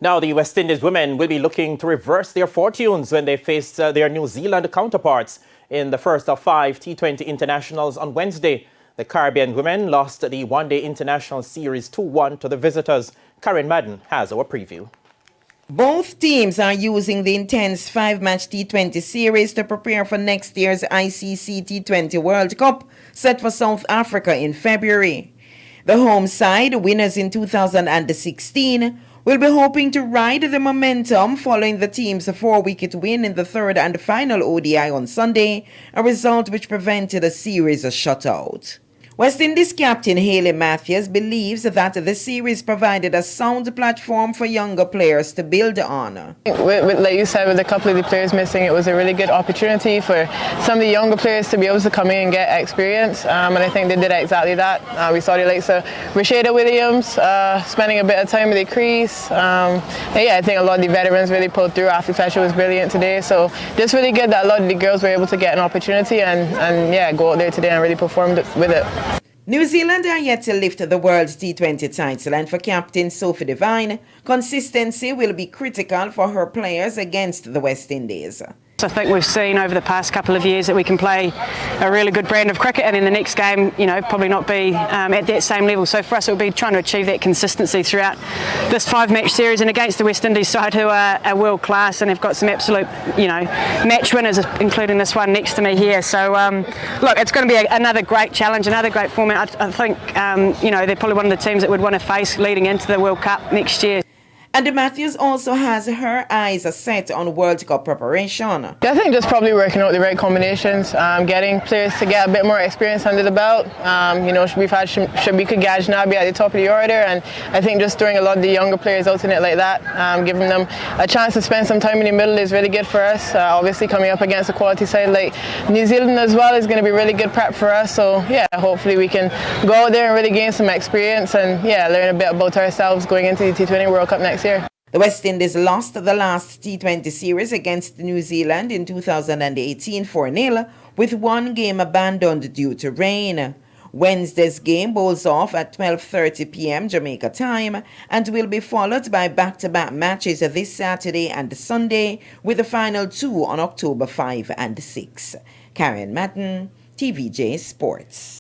Now, the West Indies women will be looking to reverse their fortunes when they face their New Zealand counterparts in the first of 5 T20 internationals on Wednesday. The Caribbean women lost the one-day international series 2-1 to the visitors. Karen Madden has our preview. Both teams are using the intense 5-match T20 series to prepare for next year's ICC T20 World Cup set for South Africa in February. The home side, winners in 2016, will be hoping to ride the momentum following the team's 4-wicket win in the third and final ODI on Sunday, a result which prevented a series shutout. West Indies captain Hayley Matthews believes that the series provided a sound platform for younger players to build on. Like you said, with a couple of the players missing, it was a really good opportunity for some of the younger players to be able to come in and get experience, and I think they did exactly that. We saw the likes of Rashada Williams spending a bit of time with the crease. I think a lot of the veterans really pulled through. Afi Fletcher was brilliant today, so just really good that a lot of the girls were able to get an opportunity and go out there today and really perform with it. New Zealand are yet to lift the World T20 title, and for captain Sophie Devine, consistency will be critical for her players against the West Indies. I think we've seen over the past couple of years that we can play a really good brand of cricket, and in the next game, probably not be at that same level. So for us, it will be trying to achieve that consistency throughout this 5-match series and against the West Indies side, who are world class and have got some absolute, match winners, including this one next to me here. So look, it's going to be another great challenge, another great format. I think they're probably one of the teams that would want to face leading into the World Cup next year. And Matthews also has her eyes set on World Cup preparation. I think just probably working out the right combinations, getting players to get a bit more experience under the belt. We've had Shabika Gajnabi at the top of the order, and I think just throwing a lot of the younger players out in it like that, giving them a chance to spend some time in the middle is really good for us. Obviously coming up against a quality side like New Zealand as well is going to be really good prep for us. So hopefully we can go out there and really gain some experience and learn a bit about ourselves going into the T20 World Cup next year. The West Indies lost the last T20 series against New Zealand in 2018 4-0, with one game abandoned due to rain. Wednesday's game bowls off at 12:30 p.m. Jamaica time and will be followed by back-to-back matches this Saturday and Sunday, with the final 2 on October 5 and 6. Karen Madden, TVJ Sports.